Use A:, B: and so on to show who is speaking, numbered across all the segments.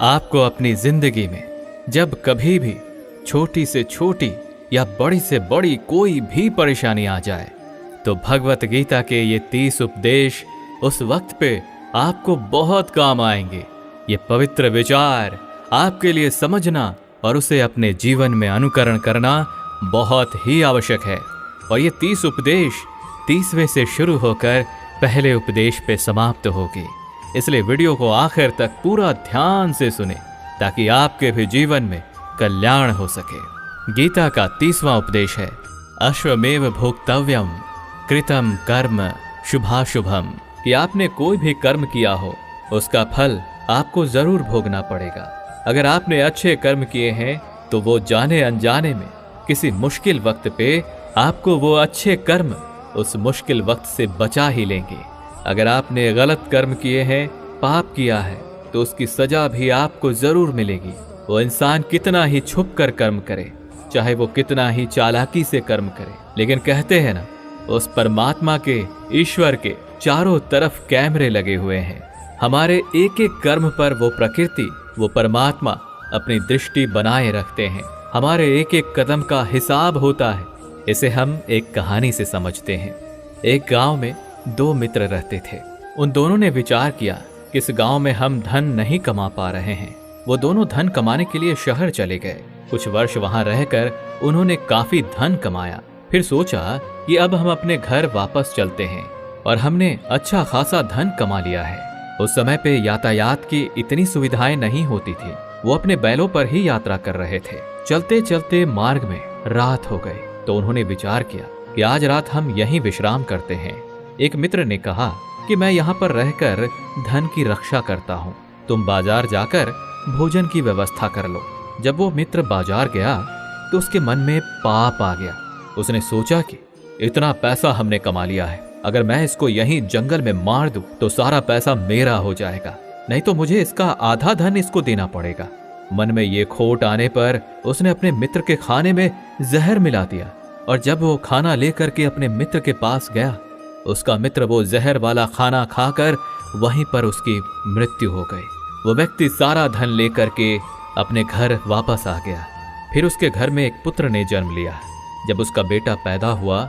A: आपको अपनी जिंदगी में जब कभी भी छोटी से छोटी या बड़ी से बड़ी कोई भी परेशानी आ जाए तो भगवत गीता के ये 30 उपदेश उस वक्त पे आपको बहुत काम आएंगे। ये पवित्र विचार आपके लिए समझना और उसे अपने जीवन में अनुकरण करना बहुत ही आवश्यक है। और ये 30 उपदेश 30वें से शुरू होकर पहले उपदेश पे समाप्त होगी। इसलिए वीडियो को आखिर तक पूरा ध्यान से सुने ताकि आपके भी जीवन में कल्याण हो सके। गीता का 30वां उपदेश है अश्वमेव भोक्तव्यम कृतम कर्म शुभाशुभम, कि आपने कोई भी कर्म किया हो उसका फल आपको जरूर भोगना पड़ेगा। अगर आपने अच्छे कर्म किए हैं तो वो जाने अनजाने में किसी मुश्किल वक्त पे आपको वो अच्छे कर्म उस मुश्किल वक्त से बचा ही लेंगे। अगर आपने गलत कर्म किए हैं, पाप किया है, तो उसकी सजा भी आपको जरूर मिलेगी। वो इंसान कितना ही छुप कर कर्म करे, चाहे वो कितना ही चालाकी से कर्म करे, लेकिन कहते हैं ना, उस परमात्मा के, ईश्वर के चारों तरफ कैमरे लगे हुए हैं। हमारे एक एक कर्म पर वो प्रकृति, वो परमात्मा अपनी दृष्टि बनाए रखते हैं। हमारे एक एक कदम का हिसाब होता है। इसे हम एक कहानी से समझते हैं। एक गांव में 2 मित्र रहते थे। उन दोनों ने विचार किया कि इस गांव में हम धन नहीं कमा पा रहे हैं। वो दोनों धन कमाने के लिए शहर चले गए। कुछ वर्ष वहां रहकर उन्होंने काफी धन कमाया। फिर सोचा कि अब हम अपने घर वापस चलते हैं और हमने अच्छा खासा धन कमा लिया है। उस समय पे यातायात की इतनी सुविधाएं नहीं होती थी। वो अपने बैलों पर ही यात्रा कर रहे थे। चलते चलते मार्ग में रात हो गई तो उन्होंने विचार किया कि आज रात हम यहीं विश्राम करते हैं। एक मित्र ने कहा कि मैं यहाँ पर रहकर धन की रक्षा करता हूँ, तुम बाजार जाकर भोजन की व्यवस्था कर लो। जब वो मित्र बाजार गया तो उसके मन में पाप आ गया। उसने सोचा कि इतना पैसा हमने कमा लिया है, अगर मैं इसको यहीं जंगल में मार दूं तो सारा पैसा मेरा हो जाएगा, नहीं तो मुझे इसका आधा धन इसको देना पड़ेगा। मन में ये खोट आने पर उसने अपने मित्र के खाने में जहर मिला दिया और जब वो खाना लेकर के अपने मित्र के पास गया, उसका मित्र वो जहर वाला खाना खाकर वहीं पर उसकी मृत्यु हो गई। वो व्यक्ति सारा धन लेकर के अपने घर वापस आ गया। फिर उसके घर में एक पुत्र ने जन्म लिया। जब उसका बेटा पैदा हुआ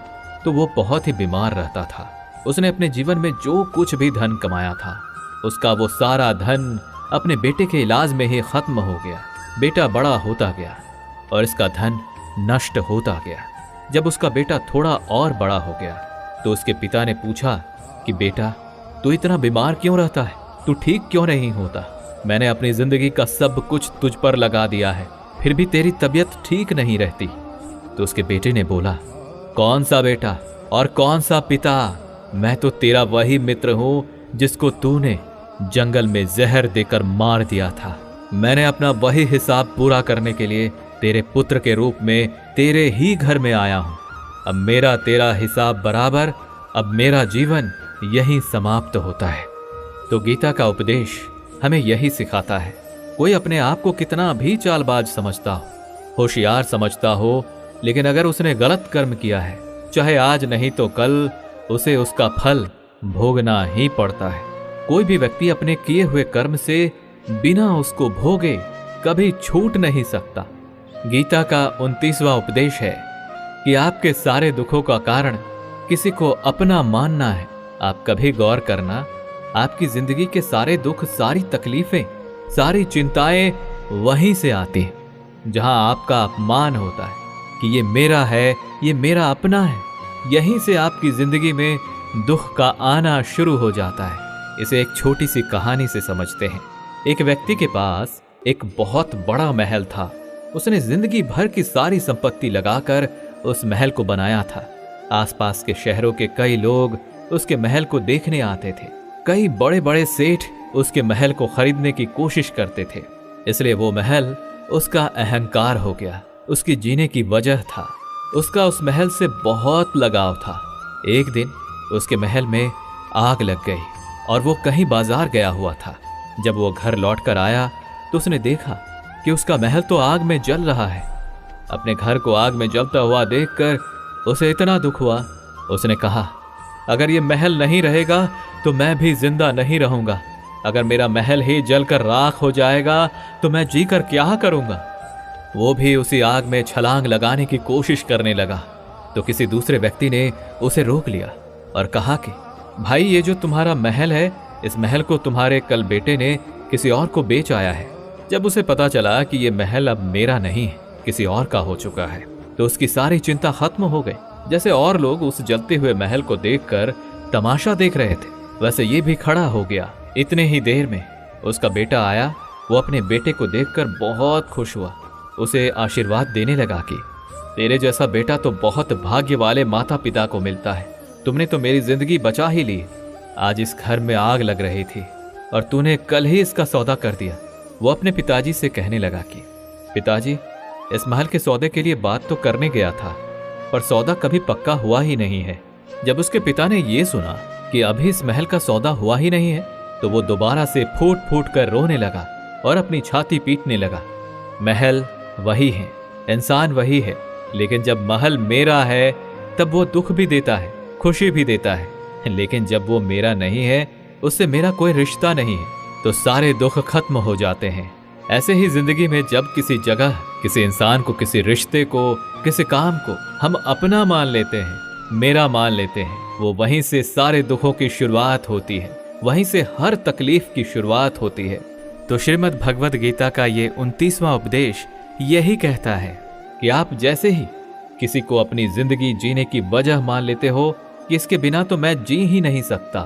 A: तो वो बहुत ही बीमार रहता था। उसने अपने जीवन में जो कुछ भी धन कमाया था, उसका वो सारा धन अपने बेटे के इलाज में ही खत्म हो गया। बेटा बड़ा होता गया और इसका धन नष्ट होता गया। जब उसका बेटा थोड़ा और बड़ा हो गया तो उसके पिता ने पूछा कि बेटा, तू इतना बीमार क्यों रहता है? तू ठीक क्यों नहीं होता? मैंने अपनी जिंदगी का सब कुछ तुझ पर लगा दिया है, फिर भी तेरी तबीयत ठीक नहीं रहती। तो उसके बेटे ने बोला, कौन सा बेटा और कौन सा पिता? मैं तो तेरा वही मित्र हूं जिसको तूने जंगल में जहर देकर मार दिया था। मैंने अपना वही हिसाब पूरा करने के लिए तेरे पुत्र के रूप में तेरे ही घर में आया हूं। अब मेरा तेरा हिसाब बराबर, अब मेरा जीवन यहीं समाप्त होता है। तो गीता का उपदेश हमें यही सिखाता है। कोई अपने आप को कितना भी चालबाज समझता हो, होशियार समझता हो, लेकिन अगर उसने गलत कर्म किया है, चाहे आज नहीं तो कल उसे उसका फल भोगना ही पड़ता है। कोई भी व्यक्ति अपने किए हुए कर्म से बिना उसको भोगे कभी छूट नहीं सकता। गीता का 29वां उपदेश है कि आपके सारे दुखों का कारण किसी को अपना मानना है। आप कभी गौर करना, आपकी जिंदगी के सारे दुख, सारी तकलीफें, सारी चिंताएं वहीं से आती हैं जहां आपका अपमान होता है कि ये मेरा है, ये मेरा अपना है। यहीं से आपकी जिंदगी में दुख का आना शुरू हो जाता है। इसे एक छोटी सी कहानी से समझते हैं। एक व्यक्ति के पास एक बहुत बड़ा महल था। उसने जिंदगी भर की सारी संपत्ति लगाकर उस महल को बनाया था। आसपास के शहरों के कई लोग उसके महल को देखने आते थे। कई बड़े बड़े सेठ उसके महल को खरीदने की कोशिश करते थे। इसलिए वो महल उसका अहंकार हो गया, उसकी जीने की वजह था। उसका उस महल से बहुत लगाव था। एक दिन उसके महल में आग लग गई और वो कहीं बाजार गया हुआ था। जब वो घर लौटकर आया तो उसने देखा कि उसका महल तो आग में जल रहा है। अपने घर को आग में जलता हुआ देखकर उसे इतना दुख हुआ। उसने कहा, अगर ये महल नहीं रहेगा तो मैं भी जिंदा नहीं रहूंगा। अगर मेरा महल ही जलकर राख हो जाएगा तो मैं जीकर क्या करूंगा। वो भी उसी आग में छलांग लगाने की कोशिश करने लगा तो किसी दूसरे व्यक्ति ने उसे रोक लिया और कहा कि भाई, ये जो तुम्हारा महल है, इस महल को तुम्हारे कल बेटे ने किसी और को बेच आया है। जब उसे पता चला कि ये महल अब मेरा नहीं है, किसी और का हो चुका है, तो उसकी सारी चिंता खत्म हो गई। जैसे और लोग उस जलते हुए महल को देखकर तमाशा देख रहे थे, वैसे ये भी खड़ा हो गया। इतने ही देर में उसका बेटा आया। वो अपने बेटे को देखकर बहुत खुश हुआ, उसे आशीर्वाद देने लगा कि तेरे जैसा बेटा तो बहुत भाग्य वाले माता पिता को मिलता है। तुमने तो मेरी जिंदगी बचा ही ली। आज इस घर में आग लग रही थी और तूने कल ही इसका सौदा कर दिया। वो अपने पिताजी से कहने लगा कि पिताजी, इस महल के सौदे के लिए बात तो करने गया था, पर सौदा कभी पक्का हुआ ही नहीं है। जब उसके पिता ने यह सुना कि अभी इस महल का सौदा हुआ ही नहीं है, तो वो दोबारा से फूट फूट कर रोने लगा और अपनी छाती पीटने लगा। महल वही है, इंसान वही है, लेकिन जब महल मेरा है तब वो दुख भी देता है, खुशी भी देता है। लेकिन जब वो मेरा नहीं है, उससे मेरा कोई रिश्ता नहीं है, तो सारे दुख खत्म हो जाते हैं। ऐसे ही जिंदगी में जब किसी जगह, किसी इंसान को, किसी रिश्ते को, किसी काम को हम अपना मान लेते हैं, मेरा मान लेते हैं, वो वहीं से सारे दुखों की शुरुआत होती है, वहीं से हर तकलीफ की शुरुआत होती है। तो श्रीमद् भगवद गीता का ये 29वां उपदेश यही कहता है कि आप जैसे ही किसी को अपनी जिंदगी जीने की वजह मान लेते हो कि इसके बिना तो मैं जी ही नहीं सकता,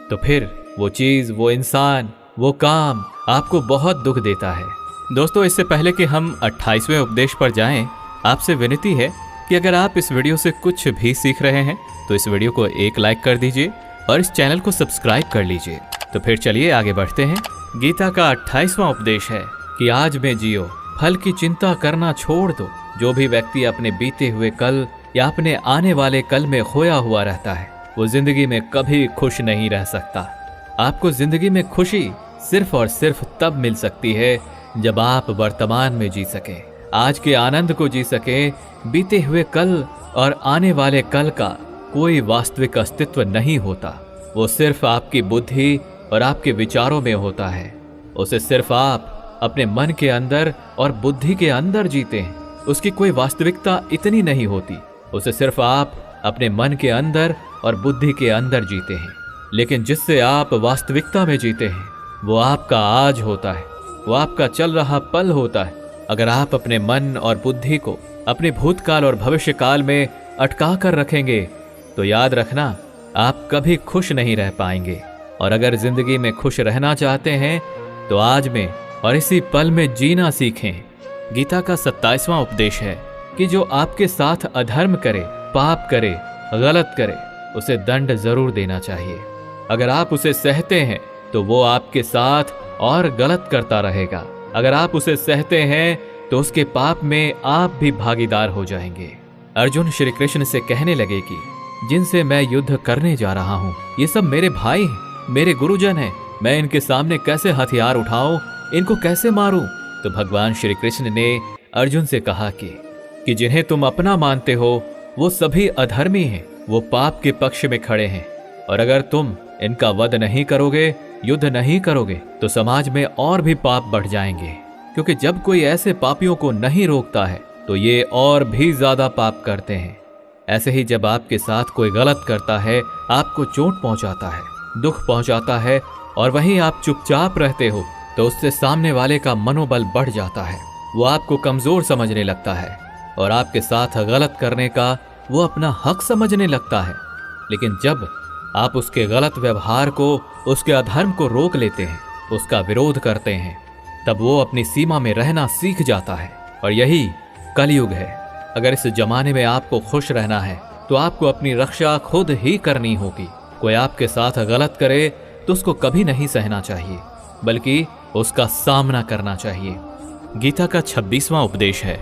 A: तो फिर वो चीज, वो इंसान, वो काम आपको बहुत दुख देता है। दोस्तों, इससे पहले कि हम 28वें उपदेश पर जाएं, आपसे विनती है कि अगर आप इस वीडियो से कुछ भी सीख रहे हैं तो इस वीडियो को एक लाइक कर दीजिए और इस चैनल को सब्सक्राइब कर लीजिए। तो फिर चलिए आगे बढ़ते हैं। गीता का 28वां उपदेश है कि आज में जियो, फल की चिंता करना छोड़ दो। जो भी व्यक्ति अपने बीते हुए कल या अपने आने वाले कल में खोया हुआ रहता है, वो जिंदगी में कभी खुश नहीं रह सकता। आपको जिंदगी में खुशी सिर्फ और सिर्फ तब मिल सकती है जब आप वर्तमान में जी सके, आज के आनंद को जी सके। बीते हुए कल और आने वाले कल का कोई वास्तविक अस्तित्व नहीं होता, वो सिर्फ आपकी बुद्धि और आपके विचारों में होता है। उसे सिर्फ आप अपने मन के अंदर और बुद्धि के अंदर जीते हैं। उसकी कोई वास्तविकता इतनी नहीं होती, उसे सिर्फ आप अपने मन के अंदर और बुद्धि के अंदर जीते हैं। लेकिन जिससे आप वास्तविकता में जीते हैं, वो आपका आज होता है, वो आपका चल रहा पल होता है। अगर आप अपने मन और बुद्धि को अपने भूतकाल और भविष्य काल में अटका कर रखेंगे तो याद रखना, आप कभी खुश नहीं रह पाएंगे। और अगर जिंदगी में खुश रहना चाहते हैं तो आज में और इसी पल में जीना सीखें। गीता का 27वां उपदेश है कि जो आपके साथ अधर्म करे, पाप करे, गलत करे, उसे दंड जरूर देना चाहिए। अगर आप उसे सहते हैं तो वो आपके साथ और गलत करता रहेगा। अगर आप उसे सहते हैं तो उसके पाप में आप भी भागीदार हो जाएंगे। अर्जुन श्री कृष्ण से कहने लगे कि जिनसे मैं युद्ध करने जा रहा हूँ, ये सब मेरे भाई हैं, मेरे गुरुजन हैं। मैं इनके सामने कैसे हथियार उठाऊं, इनको कैसे मारूं? तो भगवान श्री कृष्ण ने अर्जुन से कहा कि जिन्हें तुम अपना मानते हो वो सभी अधर्मी हैं, वो पाप के पक्ष में खड़े हैं। और अगर तुम इनका वध नहीं करोगे, युद्ध नहीं करोगे, तो समाज में और भी पाप बढ़ जाएंगे। क्योंकि जब कोई ऐसे पापियों को नहीं रोकता है तो ये और भी ज्यादा पाप करते हैं। ऐसे ही जब आपके साथ कोई गलत करता है, आपको चोट पहुंचाता है, दुख पहुंचाता है, और वहीं आप चुपचाप रहते हो, तो उससे सामने वाले का मनोबल बढ़ जाता है। वो आपको कमजोर समझने लगता है और आपके साथ गलत करने का वो अपना हक समझने लगता है। लेकिन जब आप उसके गलत व्यवहार को, उसके अधर्म को रोक लेते हैं, उसका विरोध करते हैं, तब वो अपनी सीमा में रहना सीख जाता है। और यही कलयुग है। अगर इस जमाने में आपको खुश रहना है तो आपको अपनी रक्षा खुद ही करनी होगी। कोई आपके साथ गलत करे तो उसको कभी नहीं सहना चाहिए, बल्कि उसका सामना करना चाहिए। गीता का 26वां उपदेश है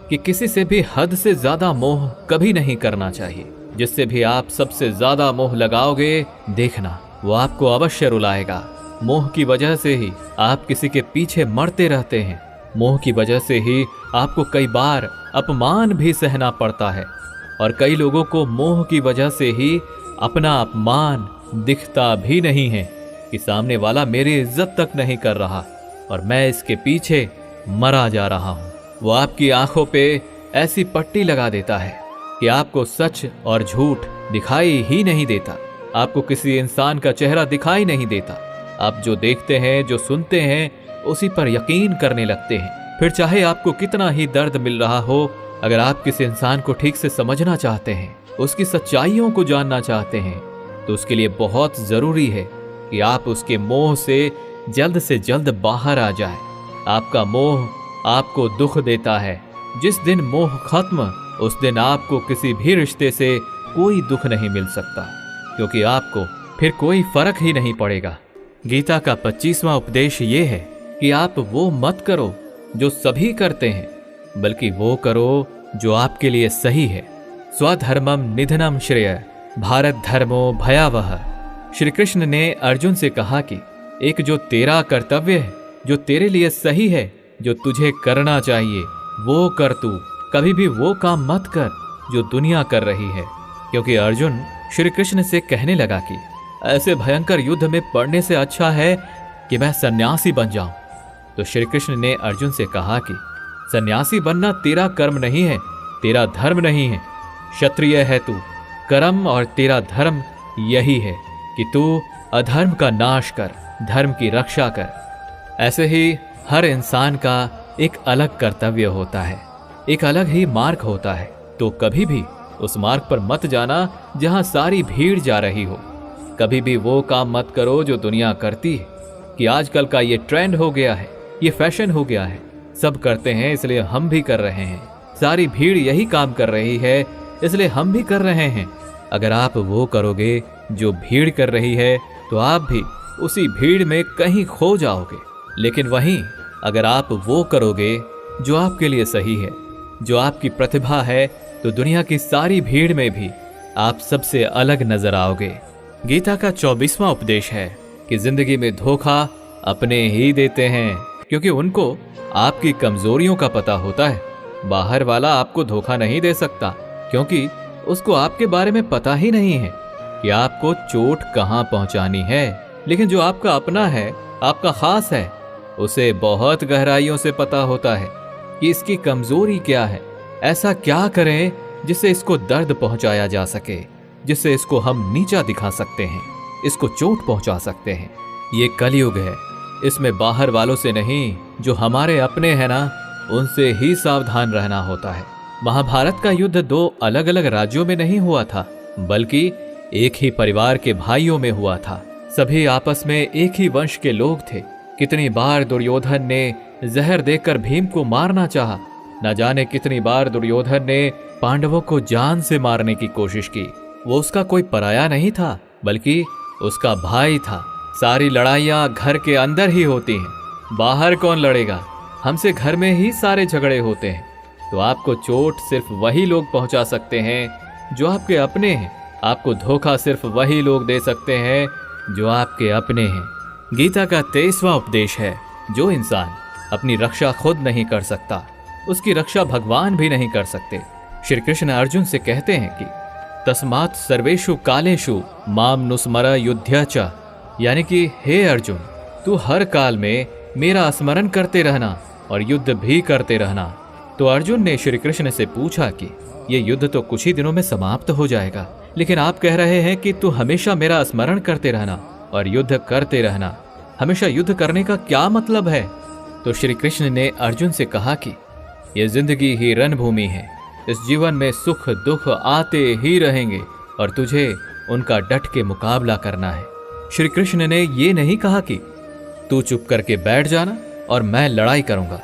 A: कि किसी से भी हद से ज्यादा मोह कभी नहीं करना चाहिए। जिससे भी आप सबसे ज्यादा मोह लगाओगे, देखना वो आपको अवश्य रुलाएगा। मोह की वजह से ही आप किसी के पीछे मरते रहते हैं। मोह की वजह से ही आपको कई बार अपमान भी सहना पड़ता है, और कई लोगों को मोह की वजह से ही अपना अपमान दिखता भी नहीं है। कि सामने वाला मेरी इज्जत तक नहीं कर रहा और मैं इसके पीछे मरा जा रहा हूं। वो आपकी आंखों पे ऐसी पट्टी लगा देता है कि आपको सच और झूठ दिखाई ही नहीं देता। आपको किसी इंसान का चेहरा दिखाई नहीं देता। आप जो देखते हैं, जो सुनते हैं, उसी पर यकीन करने लगते हैं। फिर चाहे आपको कितना ही दर्द मिल रहा हो, अगर आप किसी इंसान को ठीक से समझना चाहते हैं, उसकी सच्चाइयों को जानना चाहते हैं, तो उसके लिए बहुत जरूरी है कि आप उसके मोह से जल्द बाहर आ जाए। आपका मोह आपको दुख देता है। जिस दिन मोह खत्म, उस दिन आपको किसी भी रिश्ते से कोई दुख नहीं मिल सकता, क्योंकि आपको फिर कोई फर्क ही नहीं पड़ेगा। गीता का 25वां उपदेश ये है कि आप वो मत करो जो सभी करते हैं, बल्कि वो करो जो आपके लिए सही है। स्वधर्मम निधनम श्रेय भारत धर्मो भयावह। श्री कृष्ण ने अर्जुन से कहा कि एक जो तेरा कर्तव्य है, जो तेरे लिए सही है, जो तुझे करना चाहिए, वो कर। तू कभी भी वो काम मत कर जो दुनिया कर रही है। क्योंकि अर्जुन श्री कृष्ण से कहने लगा कि ऐसे भयंकर युद्ध में पड़ने से अच्छा है कि मैं सन्यासी बन जाऊं। तो श्री कृष्ण ने अर्जुन से कहा कि सन्यासी बनना तेरा कर्म नहीं है, तेरा धर्म नहीं है। क्षत्रिय है तू, कर्म और तेरा धर्म यही है कि तू अधर्म का नाश कर, धर्म की रक्षा कर। ऐसे ही हर इंसान का एक अलग कर्तव्य होता है, एक अलग ही मार्ग होता है। तो कभी भी उस मार्ग पर मत जाना जहां सारी भीड़ जा रही हो। कभी भी वो काम मत करो जो दुनिया करती है, कि आजकल का ये ट्रेंड हो गया है, ये फैशन हो गया है, सब करते हैं इसलिए हम भी कर रहे हैं। सारी भीड़ यही काम कर रही है इसलिए हम भी कर रहे हैं। अगर आप वो करोगे जो भीड़ कर रही है, तो आप भी उसी भीड़ में कहीं खो जाओगे। लेकिन वहीं अगर आप वो करोगे जो आपके लिए सही है, जो आपकी प्रतिभा है, तो दुनिया की सारी भीड़ में भी आप सबसे अलग नजर आओगे। गीता का 24वां उपदेश है कि जिंदगी में धोखा अपने ही देते हैं, क्योंकि उनको आपकी कमजोरियों का पता होता है। बाहर वाला आपको धोखा नहीं दे सकता, क्योंकि उसको आपके बारे में पता ही नहीं है कि आपको चोट कहां पहुंचानी है। लेकिन जो आपका अपना है, आपका खास है, उसे बहुत गहराइयों से पता होता है कि इसकी कमजोरी क्या है। ऐसा क्या करें जिससे इसको दर्द पहुंचाया जा सके, जिससे इसको हम नीचा दिखा सकते हैं, इसको चोट पहुंचा सकते हैं। ये कलयुग है, इसमें बाहर वालों से नहीं, जो हमारे अपने हैं ना, उनसे ही सावधान रहना होता है। महाभारत का युद्ध 2 अलग अलग राज्यों में नहीं हुआ था, बल्कि एक ही परिवार के भाइयों में हुआ था। सभी आपस में एक ही वंश के लोग थे। कितनी बार दुर्योधन ने जहर देकर भीम को मारना चाहा, न जाने कितनी बार दुर्योधन ने पांडवों को जान से मारने की कोशिश की। वो उसका कोई पराया नहीं था, बल्कि उसका भाई था। सारी लड़ाइयां घर के अंदर ही होती हैं, बाहर कौन लड़ेगा? हमसे घर में ही सारे झगड़े होते हैं। तो आपको चोट सिर्फ वही लोग पहुंचा सकते हैं जो आपके अपने हैं। आपको धोखा सिर्फ वही लोग दे सकते हैं जो आपके अपने हैं। गीता का 23वां उपदेश है, जो इंसान अपनी रक्षा खुद नहीं कर सकता, उसकी रक्षा भगवान भी नहीं कर सकते। श्री कृष्ण अर्जुन से कहते हैं कि तस्मात् सर्वेषु कालेषु माम नुस्मर युध्य च, यानी कि हे अर्जुन, तू हर काल में मेरा स्मरण करते रहना और युद्ध भी करते रहना। तो अर्जुन ने श्री कृष्ण से पूछा कि ये युद्ध तो कुछ ही दिनों में समाप्त हो जाएगा, लेकिन आप कह रहे हैं कि तू हमेशा मेरा स्मरण करते रहना और युद्ध करते रहना। हमेशा युद्ध करने का क्या मतलब है? तो श्री कृष्ण ने अर्जुन से कहा कि यह जिंदगी ही रणभूमि है, इस जीवन में सुख दुख आते ही रहेंगे और तुझे उनका डट के मुकाबला करना है। श्री कृष्ण ने ये नहीं कहा कि तू चुप करके बैठ जाना और मैं लड़ाई करूंगा।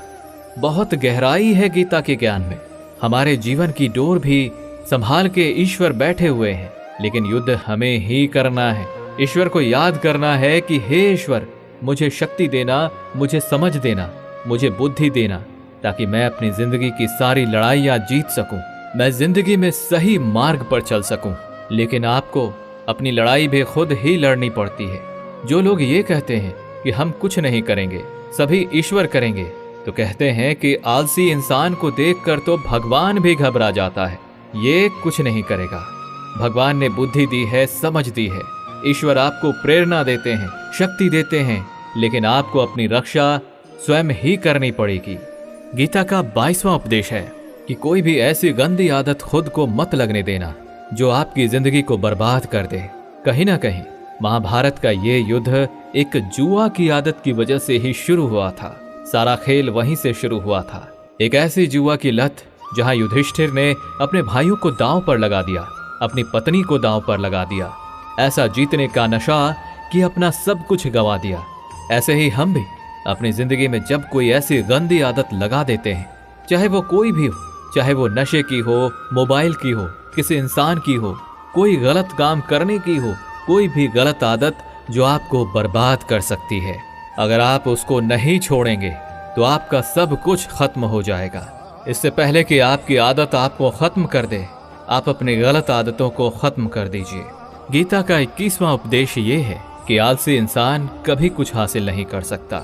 A: बहुत गहराई है गीता के ज्ञान में। हमारे जीवन की डोर भी संभाल के ईश्वर बैठे हुए हैं, लेकिन युद्ध हमें ही करना है। ईश्वर को याद करना है कि हे ईश्वर, मुझे शक्ति देना, मुझे समझ देना, मुझे बुद्धि देना, ताकि मैं अपनी जिंदगी की सारी लड़ाइयां जीत सकूं, मैं जिंदगी में सही मार्ग पर चल सकूं। लेकिन आपको अपनी लड़ाई भी खुद ही लड़नी पड़ती है। जो लोग ये कहते हैं कि हम कुछ नहीं करेंगे, सभी ईश्वर करेंगे, तो कहते हैं कि आलसी इंसान को देखकर तो भगवान भी घबरा जाता है। ये कुछ नहीं करेगा। भगवान ने बुद्धि दी है, समझ दी है, ईश्वर आपको प्रेरणा देते हैं, शक्ति देते हैं, लेकिन आपको अपनी रक्षा स्वयं ही करनी पड़ेगी। गीता का 22वां उपदेश है कि कोई भी ऐसी गंदी आदत खुद को मत लगने देना जो आपकी जिंदगी को बर्बाद कर दे। कहीं ना कहीं महाभारत का ये युद्ध एक जुआ की आदत की वजह से ही शुरू हुआ था। सारा खेल वहीं से शुरू हुआ था। एक ऐसी जुआ की लत जहां युधिष्ठिर ने अपने भाइयों को दांव पर लगा दिया, अपनी पत्नी को दांव पर लगा दिया। ऐसा जीतने का नशा कि अपना सब कुछ गंवा दिया। ऐसे ही हम भी अपनी जिंदगी में जब कोई ऐसी गंदी आदत लगा देते हैं, चाहे वो कोई भी हो, चाहे वो नशे की हो, मोबाइल की हो, किसी इंसान की हो, कोई गलत काम करने की हो, कोई भी गलत आदत जो आपको बर्बाद कर सकती है, अगर आप उसको नहीं छोड़ेंगे तो आपका सब कुछ खत्म हो जाएगा। इससे पहले कि आपकी आदत आपको खत्म कर दे, आप अपनी गलत आदतों को खत्म कर दीजिए। गीता का 21वां उपदेश ये है कि आलसी इंसान कभी कुछ हासिल नहीं कर सकता।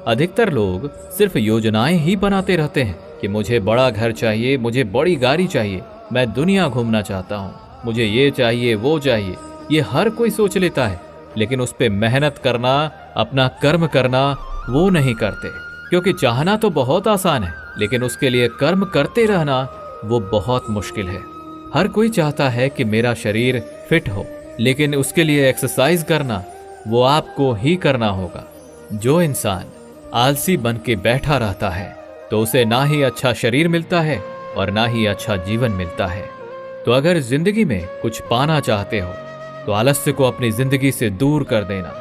A: अधिकतर लोग सिर्फ योजनाएं ही बनाते रहते हैं कि मुझे बड़ा घर चाहिए, मुझे बड़ी गाड़ी चाहिए, मैं दुनिया घूमना चाहता हूँ, मुझे ये चाहिए वो चाहिए। ये हर कोई सोच लेता है, लेकिन उस पर मेहनत करना, अपना कर्म करना वो नहीं करते। क्योंकि चाहना तो बहुत आसान है, लेकिन उसके लिए कर्म करते रहना वो बहुत मुश्किल है। हर कोई चाहता है कि मेरा शरीर फिट हो, लेकिन उसके लिए एक्सरसाइज करना वो आपको ही करना होगा। जो इंसान आलसी बन के बैठा रहता है तो उसे ना ही अच्छा शरीर मिलता है और ना ही अच्छा जीवन मिलता है। तो अगर जिंदगी में कुछ पाना चाहते हो तो आलस्य को अपनी जिंदगी से दूर कर देना।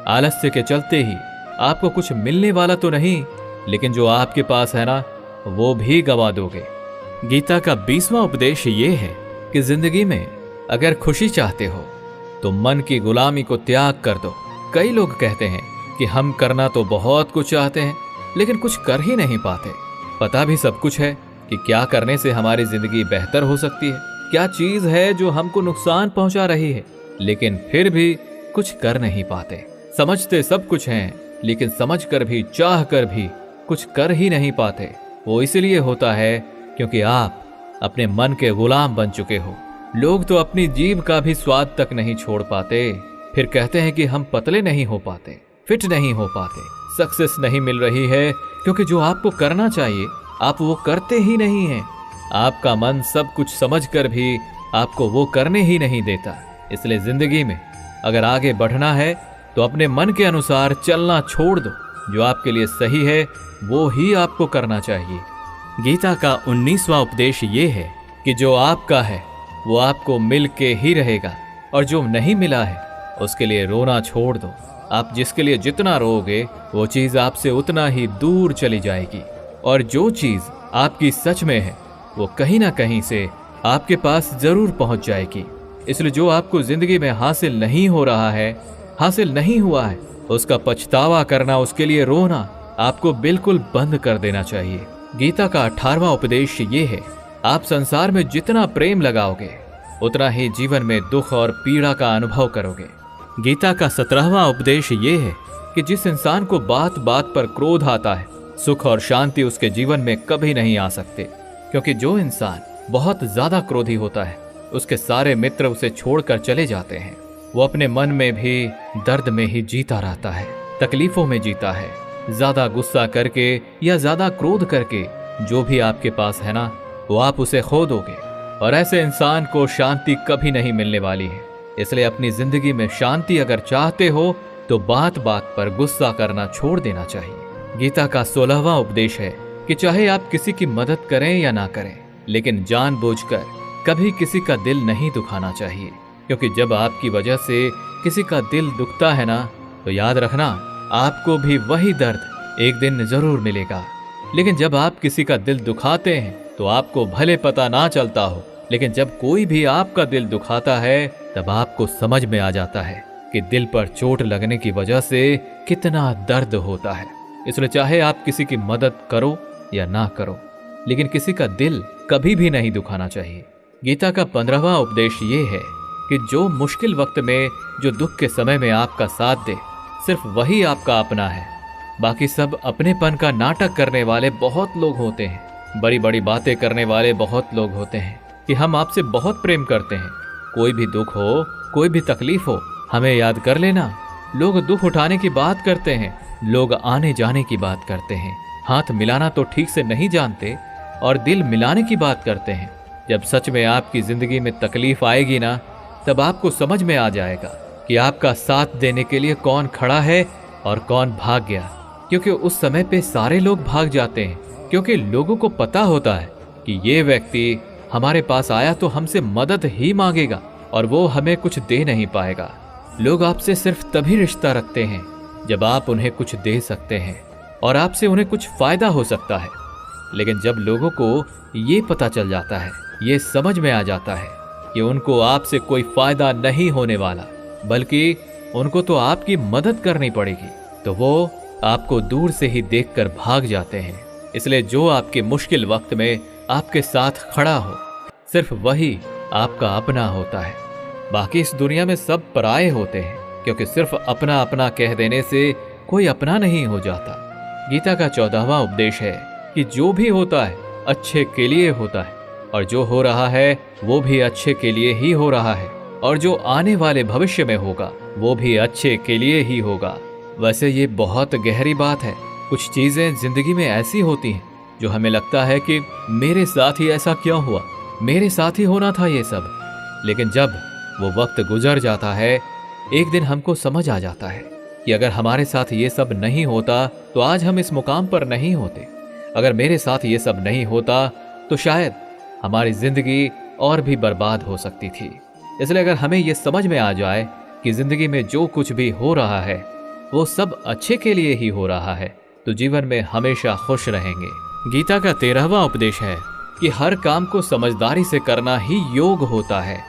A: आलस्य के चलते ही आपको कुछ मिलने वाला तो नहीं, लेकिन जो आपके पास है ना, वो भी गवा दोगे। गीता का 20वां उपदेश ये है कि जिंदगी में अगर खुशी चाहते हो तो मन की गुलामी को त्याग कर दो। कई लोग कहते हैं कि हम करना तो बहुत कुछ चाहते हैं, लेकिन कुछ कर ही नहीं पाते। पता भी सब कुछ है कि क्या करने से हमारी जिंदगी बेहतर हो सकती है, क्या चीज है जो हमको नुकसान पहुंचा रही है, लेकिन फिर भी कुछ कर नहीं पाते। समझते सब कुछ हैं, लेकिन समझकर भी, चाह कर भी कुछ कर ही नहीं पाते। वो इसलिए होता है क्योंकि आप अपने मन के गुलाम बन चुके हो। लोग तो अपनी जीभ का भी स्वाद तक नहीं छोड़ पाते, फिर कहते हैं कि हम पतले नहीं हो पाते, फिट नहीं हो पाते, सक्सेस नहीं मिल रही है, क्योंकि जो आपको करना चाहिए आप वो करते ही नहीं हैं। आपका मन सब कुछ समझकर भी आपको वो करने ही नहीं देता। इसलिए जिंदगी में अगर आगे बढ़ना है तो अपने मन के अनुसार चलना छोड़ दो। जो आपके लिए सही है वो ही आपको करना चाहिए। गीता का 19वां उपदेश ये है कि जो आपका है वो आपको मिल के ही रहेगा, और जो नहीं मिला है उसके लिए रोना छोड़ दो। आप जिसके लिए जितना रोओगे वो चीज आपसे उतना ही दूर चली जाएगी, और जो चीज आपकी सच में है वो कहीं ना कहीं से आपके पास जरूर पहुंच जाएगी। इसलिए जो आपको जिंदगी में हासिल नहीं हो रहा है, हासिल नहीं हुआ है, उसका पछतावा करना, उसके लिए रोना आपको बिल्कुल बंद कर देना चाहिए। गीता का 18वां उपदेश ये है, आप संसार में जितना प्रेम लगाओगे उतना ही जीवन में दुख और पीड़ा का अनुभव करोगे। गीता का 17वां उपदेश ये है कि जिस इंसान को बात बात पर क्रोध आता है, सुख और शांति उसके जीवन में कभी नहीं आ सकते। क्योंकि जो इंसान बहुत ज्यादा क्रोधी होता है उसके सारे मित्र उसे छोड़कर चले जाते हैं। वो अपने मन में भी दर्द में ही जीता रहता है, तकलीफों में जीता है। ज्यादा गुस्सा करके या ज्यादा क्रोध करके जो भी आपके पास है ना, वो आप उसे खो दोगे, और ऐसे इंसान को शांति कभी नहीं मिलने वाली है। इसलिए अपनी जिंदगी में शांति अगर चाहते हो तो बात बात पर गुस्सा करना छोड़ देना चाहिए। गीता का 16वां उपदेश है कि चाहे आप किसी की मदद करें या ना करें, लेकिन जानबूझकर कभी किसी का दिल नहीं दुखाना चाहिए। क्योंकि जब आपकी वजह से किसी का दिल दुखता है ना, तो याद रखना आपको भी वही दर्द एक दिन जरूर मिलेगा। लेकिन जब आप किसी का दिल दुखाते हैं तो आपको भले पता ना चलता हो, लेकिन जब कोई भी आपका दिल दुखाता है तब आपको समझ में आ जाता है कि दिल पर चोट लगने की वजह से कितना दर्द होता है। इसलिए चाहे आप किसी की मदद करो या ना करो, लेकिन किसी का दिल कभी भी नहीं दुखाना चाहिए। गीता का 15वां उपदेश ये है कि जो मुश्किल वक्त में, जो दुख के समय में आपका साथ दे, सिर्फ वही आपका अपना है। बाकी सब अपनेपन का नाटक करने वाले बहुत लोग होते हैं, बड़ी बड़ी बातें करने वाले बहुत लोग होते हैं कि हम आपसे बहुत प्रेम करते हैं। कोई भी दुख हो, कोई भी तकलीफ हो, हमें याद कर लेना। लोग दुख उठाने की बात करते हैं, लोग आने जाने की बात करते हैं, हाथ मिलाना तो ठीक से नहीं जानते और दिल मिलाने की बात करते हैं। जब सच में आपकी जिंदगी में तकलीफ आएगी ना, तब आपको समझ में आ जाएगा कि आपका साथ देने के लिए कौन खड़ा है और कौन भाग गया। क्योंकि उस समय पे सारे लोग भाग जाते हैं, क्योंकि लोगों को पता होता है कि ये व्यक्ति हमारे पास आया तो हमसे मदद ही मांगेगा और वो हमें कुछ दे नहीं पाएगा। लोग आपसे सिर्फ तभी रिश्ता रखते हैं जब आप उन्हें कुछ दे सकते हैं और आपसे उन्हें कुछ फायदा हो सकता है। लेकिन जब लोगों को ये पता चल जाता है, ये समझ में आ जाता है कि उनको आपसे कोई फायदा नहीं होने वाला, बल्कि उनको तो आपकी मदद करनी पड़ेगी, तो वो आपको दूर से ही देखकर भाग जाते हैं। इसलिए जो आपके मुश्किल वक्त में आपके साथ खड़ा हो, सिर्फ वही आपका अपना होता है। बाकी इस दुनिया में सब पराये होते हैं, क्योंकि सिर्फ अपना अपना कह देने से कोई अपना नहीं हो जाता। गीता का 14वां उपदेश है कि जो भी होता है अच्छे के लिए होता है, और जो हो रहा है वो भी अच्छे के लिए ही हो रहा है, और जो आने वाले भविष्य में होगा वो भी अच्छे के लिए ही होगा। वैसे ये बहुत गहरी बात है। कुछ चीजें जिंदगी में ऐसी होती हैं जो हमें लगता है कि मेरे साथ ही ऐसा क्यों हुआ, मेरे साथ ही होना था ये सब। लेकिन जब वो वक्त गुजर जाता है, एक दिन हमको समझ आ जाता है कि अगर हमारे साथ ये सब नहीं होता तो आज हम इस मुकाम पर नहीं होते। अगर मेरे साथ ये सब नहीं होता तो शायद हमारी जिंदगी और भी बर्बाद हो सकती थी। इसलिए अगर हमें ये समझ में आ जाए कि जिंदगी में जो कुछ भी हो रहा है वो सब अच्छे के लिए ही हो रहा है, तो जीवन में हमेशा खुश रहेंगे। गीता का 13वां उपदेश है कि हर काम को समझदारी से करना ही योग होता है।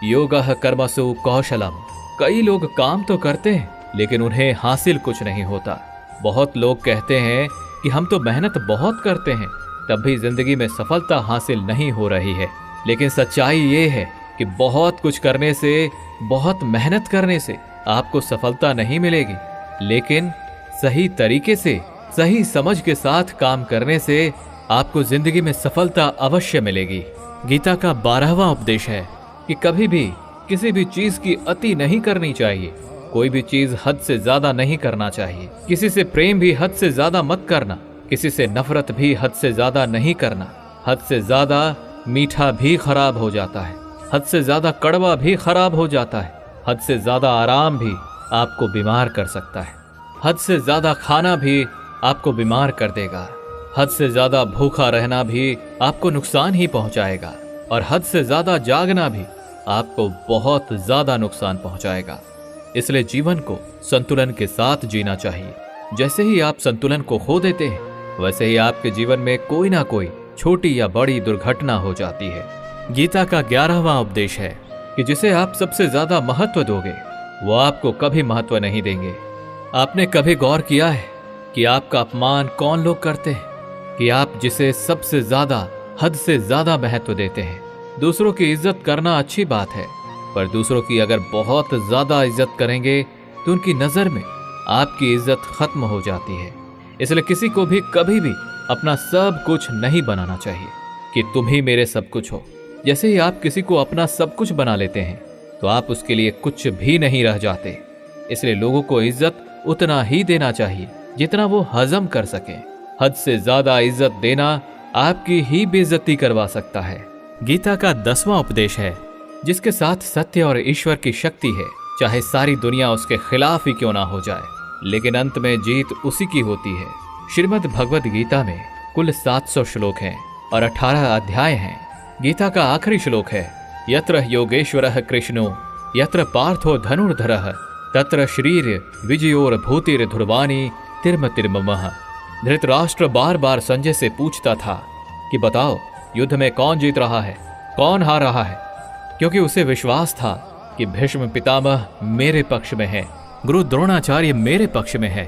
A: योगः कर्मसु कौशलम। कई लोग काम तो करते हैं लेकिन उन्हें हासिल कुछ नहीं होता। बहुत लोग कहते हैं कि हम तो मेहनत बहुत करते हैं, तब भी जिंदगी में सफलता हासिल नहीं हो रही है। लेकिन सच्चाई ये है कि बहुत कुछ करने से, बहुत मेहनत करने से आपको सफलता नहीं मिलेगी, लेकिन सही तरीके से, सही समझ के साथ काम करने से आपको जिंदगी में सफलता अवश्य मिलेगी। गीता का 12वां उपदेश है कि कभी भी किसी भी चीज की अति नहीं करनी चाहिए। कोई भी चीज हद से ज्यादा नहीं करना चाहिए। किसी से प्रेम भी हद से ज्यादा मत करना, किसी से नफरत भी हद से ज्यादा नहीं करना। हद से ज्यादा मीठा भी खराब हो जाता है, हद से ज्यादा कड़वा भी खराब हो जाता है, हद से ज्यादा आराम भी आपको बीमार कर सकता है, हद से ज्यादा खाना भी आपको बीमार कर देगा, हद से ज्यादा भूखा रहना भी आपको नुकसान ही पहुंचाएगा, और हद से ज्यादा जागना भी आपको बहुत ज्यादा नुकसान पहुंचाएगा। इसलिए जीवन को संतुलन के साथ जीना चाहिए। जैसे ही आप संतुलन को खो देते हैं, वैसे ही आपके जीवन में कोई ना कोई छोटी या बड़ी दुर्घटना हो जाती है। गीता का 11वां उपदेश है कि जिसे आप सबसे ज्यादा महत्व दोगे वो आपको कभी महत्व नहीं देंगे। आपने कभी गौर किया है कि आपका अपमान कौन लोग करते हैं? कि आप जिसे सबसे ज्यादा, हद से ज्यादा महत्व देते हैं। दूसरों की इज्जत करना अच्छी बात है, पर दूसरों की अगर बहुत ज्यादा इज्जत करेंगे तो उनकी नजर में आपकी इज्जत खत्म हो जाती है। इसलिए किसी को भी कभी भी अपना सब कुछ नहीं बनाना चाहिए कि तुम ही मेरे सब कुछ हो। जैसे ही आप किसी को अपना सब कुछ बना लेते हैं तो आप उसके लिए कुछ भी नहीं रह जाते। इसलिए लोगों को इज्जत उतना ही देना चाहिए जितना वो हजम कर सके। हद से ज्यादा इज्जत देना आपकी ही बेइज्जती करवा सकता है। गीता का 10वां उपदेश है जिसके साथ सत्य और ईश्वर की शक्ति है, चाहे सारी दुनिया उसके खिलाफ ही क्यों ना हो जाए, लेकिन अंत में जीत उसी की होती है। श्रीमद् भगवद गीता में कुल 700 श्लोक हैं और 18 अध्याय हैं। गीता का आखिरी श्लोक है यत्र योगेश्वरः कृष्णो यत्र पार्थो धनुर्धरः तत्र श्रीर विजयोर भूतिर ध्रुवानी तिर्म तिर्ममः। धृतराष्ट्र बार बार संजय से पूछता था कि बताओ युद्ध में कौन जीत रहा है, कौन हार रहा है, क्योंकि उसे विश्वास था कि भीष्म पितामह मेरे पक्ष में है, गुरु द्रोणाचार्य मेरे पक्ष में है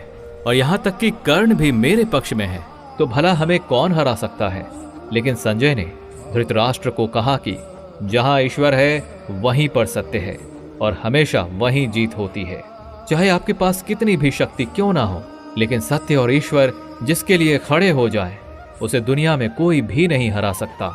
A: और यहाँ तक कि कर्ण भी मेरे पक्ष में है, तो भला हमें कौन हरा सकता है। लेकिन संजय ने धृतराष्ट्र को कहा कि जहाँ ईश्वर है वहीं पर सत्य है और हमेशा वहीं जीत होती है। चाहे आपके पास कितनी भी शक्ति क्यों ना हो, लेकिन सत्य और ईश्वर जिसके लिए खड़े हो जाए उसे दुनिया में कोई भी नहीं हरा सकता।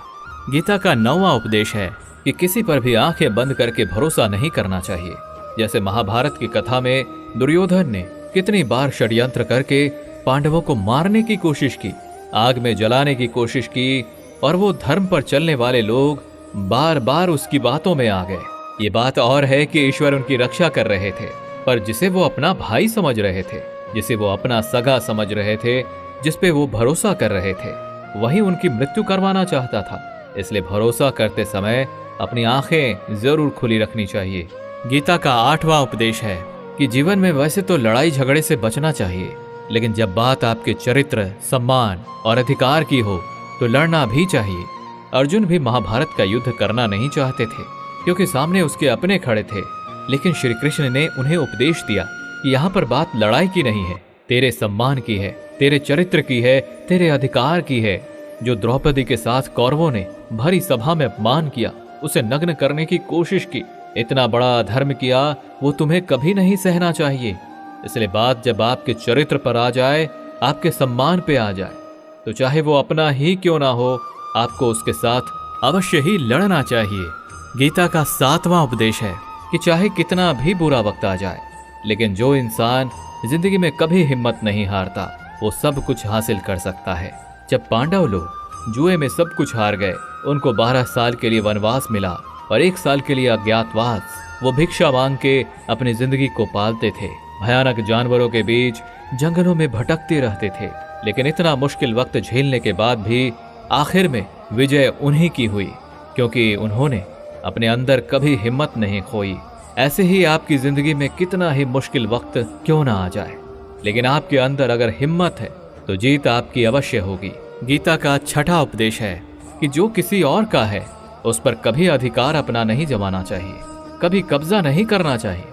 A: गीता का 9वां उपदेश है कि किसी पर भी आंखें बंद करके भरोसा नहीं करना चाहिए। जैसे महाभारत की कथा में दुर्योधन ने कितनी बार षड्यंत्र करके पांडवों को मारने की कोशिश की, आग में जलाने की कोशिश की, और वो धर्म पर चलने वाले लोग बार बार उसकी बातों में आ गए। ये बात और है कि ईश्वर उनकी रक्षा कर रहे थे, पर जिसे वो अपना भाई समझ रहे थे, जिसे वो अपना सगा समझ रहे थे, जिस पे वो भरोसा कर रहे थे, वही उनकी मृत्यु करवाना चाहता था। इसलिए भरोसा करते समय अपनी आंखें जरूर खुली रखनी चाहिए। गीता का 8वां उपदेश है कि जीवन में वैसे तो लड़ाई झगड़े से बचना चाहिए, लेकिन जब बात आपके चरित्र, सम्मान और अधिकार की हो तो लड़ना भी चाहिए। अर्जुन भी महाभारत का युद्ध करना नहीं चाहते थे, क्योंकि सामने उसके अपने खड़े थे, लेकिन श्री कृष्ण ने उन्हें उपदेश दिया कि यहाँ पर बात लड़ाई की नहीं है, तेरे सम्मान की है, तेरे चरित्र की है, तेरे अधिकार की है। जो द्रौपदी के साथ कौरवों ने भरी सभा में अपमान किया, उसे नग्न करने की कोशिश की, इतना बड़ा अधर्म किया, वो तुम्हें कभी नहीं सहना चाहिए। इसलिए बात जब आपके चरित्र पर आ जाए, आपके सम्मान पे आ जाए, तो चाहे वो अपना ही क्यों ना हो, आपको उसके साथ अवश्य ही लड़ना चाहिए। गीता का 7वां उपदेश है कि चाहे कितना भी बुरा वक्त आ जाए, लेकिन जो इंसान जिंदगी में कभी हिम्मत नहीं हारता, वो सब कुछ हासिल कर सकता है। जब पांडव लोग जुए में सब कुछ हार गए, उनको 12 साल के लिए वनवास मिला और 1 साल के लिए अज्ञातवास। वो भिक्षा मांग के अपनी जिंदगी को पालते थे, भयानक जानवरों के बीच जंगलों में भटकते रहते थे, लेकिन इतना मुश्किल वक्त झेलने के बाद भी आखिर में विजय उन्हीं की हुई, क्योंकि उन्होंने अपने अंदर कभी हिम्मत नहीं खोई। ऐसे ही आपकी जिंदगी में कितना ही मुश्किल वक्त क्यों ना आ जाए, लेकिन आपके अंदर अगर हिम्मत है तो जीत आपकी अवश्य होगी। गीता का 6वां उपदेश है कि जो किसी और का है उस पर कभी अधिकार अपना नहीं जमाना चाहिए, कभी कब्जा नहीं करना चाहिए।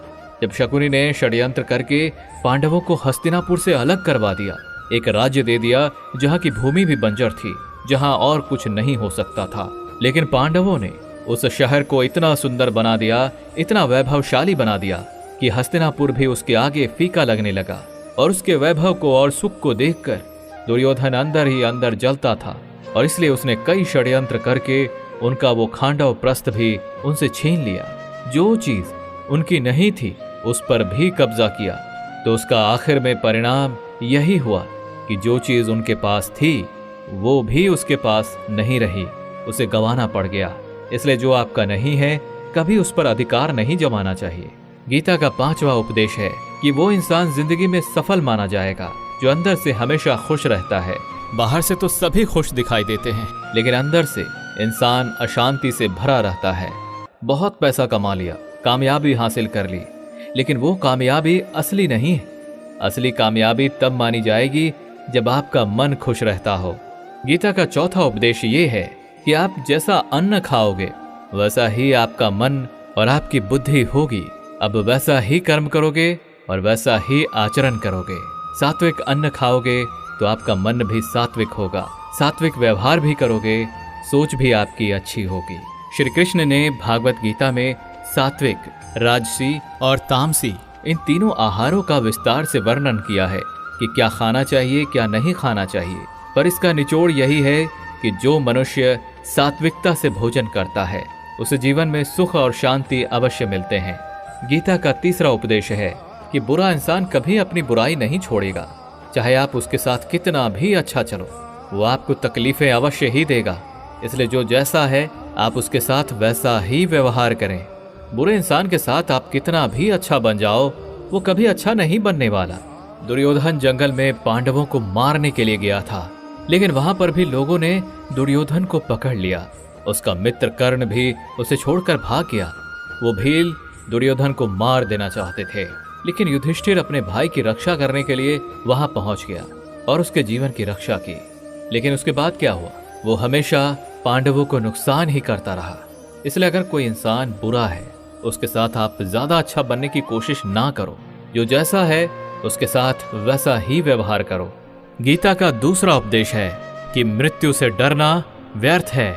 A: जब शकुनी ने षड्यंत्र करके पांडवों को हस्तिनापुर से अलग करवा दिया, एक राज्य दे दिया जहाँ की भूमि भी बंजर थी, जहाँ और कुछ नहीं हो सकता था, लेकिन पांडवों ने उस शहर को इतना सुंदर बना दिया, इतना वैभवशाली बना दिया कि हस्तिनापुर भी उसके आगे फीका लगने लगा। और उसके वैभव को और सुख को देखकर दुर्योधन अंदर ही अंदर जलता था, और इसलिए उसने कई षड्यंत्र करके उनका वो खांडव प्रस्थ भी उनसे छीन लिया। जो चीज उनकी नहीं थी उस पर भी कब्जा किया, तो उसका आखिर में परिणाम यही हुआ कि जो चीज उनके पास थी वो भी उसके पास नहीं रही, उसे गंवाना पड़ गया। इसलिए जो आपका नहीं है, कभी उस पर अधिकार नहीं जमाना चाहिए। गीता का 5वां उपदेश है कि वो इंसान जिंदगी में सफल माना जाएगा जो अंदर से हमेशा खुश रहता है। बाहर से तो सभी खुश दिखाई देते हैं, लेकिन अंदर से इंसान अशांति से भरा रहता है। बहुत पैसा कमा लिया, कामयाबी हासिल कर ली, लेकिन वो कामयाबी असली नहीं है। असली कामयाबी तब मानी जाएगी जब आपका मन खुश रहता हो। गीता का 4वां उपदेश ये है कि आप जैसा अन्न खाओगे वैसा ही आपका मन और आपकी बुद्धि होगी। अब वैसा ही कर्म करोगे और वैसा ही आचरण करोगे। सात्विक अन्न खाओगे तो आपका मन भी सात्विक होगा, सात्विक व्यवहार भी करोगे, सोच भी आपकी अच्छी होगी। श्री कृष्ण ने भागवत गीता में सात्विक, राजसी और तामसी इन तीनों आहारों का विस्तार से वर्णन किया है कि क्या खाना चाहिए, क्या नहीं खाना चाहिए। पर इसका निचोड़ यही है कि जो मनुष्य सात्विकता से भोजन करता है उसे जीवन में सुख और शांति अवश्य मिलते हैं। गीता का 3रा उपदेश है कि बुरा इंसान कभी अपनी बुराई नहीं छोड़ेगा। चाहे आप उसके साथ कितना भी अच्छा चलो, वो आपको तकलीफें अवश्य ही देगा। इसलिए जो जैसा है आप उसके साथ वैसा ही व्यवहार करें। बुरे इंसान के साथ आप कितना भी अच्छा बन जाओ, वो कभी अच्छा नहीं बनने वाला। दुर्योधन जंगल में पांडवों को मारने के लिए गया था, लेकिन वहां पर भी लोगों ने दुर्योधन को पकड़ लिया। उसका मित्र कर्ण भी उसे छोड़कर भाग गया। वो भील दुर्योधन को मार देना चाहते थे, लेकिन युधिष्ठिर अपने भाई की रक्षा करने के लिए वहां पहुंच गया और उसके जीवन की रक्षा की। लेकिन उसके बाद क्या हुआ? वो हमेशा पांडवों को नुकसान ही करता रहा। इसलिए अगर कोई इंसान बुरा है, उसके साथ आप ज्यादा अच्छा बनने की कोशिश ना करो। जो जैसा है उसके साथ वैसा ही व्यवहार करो। गीता का 2रा उपदेश है कि मृत्यु से डरना व्यर्थ है।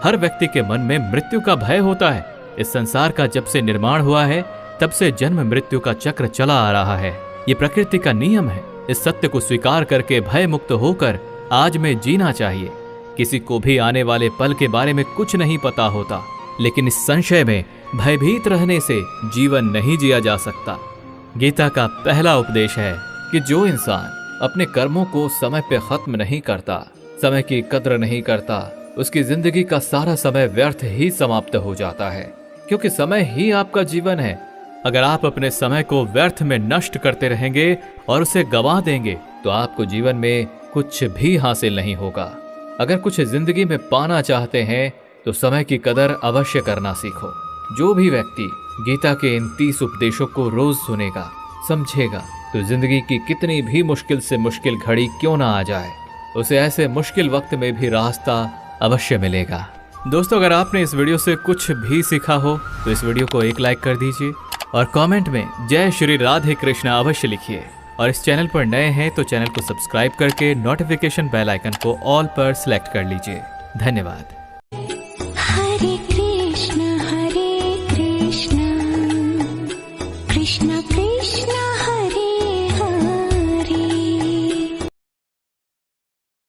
A: हर व्यक्ति के मन में मृत्यु का भय होता है। इस संसार का जब से निर्माण हुआ है तब से जन्म मृत्यु का चक्र चला आ रहा है। ये प्रकृति का नियम है। इस सत्य को स्वीकार करके भय मुक्त होकर आज में जीना चाहिए। किसी को भी आने वाले पल के बारे में कुछ नहीं पता होता, लेकिन इस संशय में भयभीत रहने से जीवन नहीं जिया जा सकता। गीता का पहला उपदेश है कि जो इंसान अपने कर्मों को समय पे खत्म नहीं करता, समय की कद्र नहीं करता, उसकी जिंदगी का सारा समय व्यर्थ ही समाप्त हो जाता है, क्योंकि समय ही आपका जीवन है। अगर आप अपने समय को व्यर्थ में नष्ट करते रहेंगे और उसे गंवा देंगे तो आपको जीवन में कुछ भी हासिल नहीं होगा। अगर कुछ जिंदगी में पाना चाहते हैं तो समय की कदर अवश्य करना सीखो। जो भी व्यक्ति गीता के इन 30 उपदेशों को रोज सुनेगा, समझेगा, तो जिंदगी की कितनी भी मुश्किल से मुश्किल घड़ी क्यों ना आ जाए, उसे ऐसे मुश्किल वक्त में भी रास्ता अवश्य मिलेगा। दोस्तों, अगर आपने इस वीडियो से कुछ भी सीखा हो तो इस वीडियो को एक लाइक कर दीजिए और कमेंट में जय श्री राधे कृष्ण अवश्य लिखिए। और इस चैनल पर नए हैं तो चैनल को सब्सक्राइब करके नोटिफिकेशन बेल आइकन को ऑल पर सिलेक्ट कर लीजिए। धन्यवाद।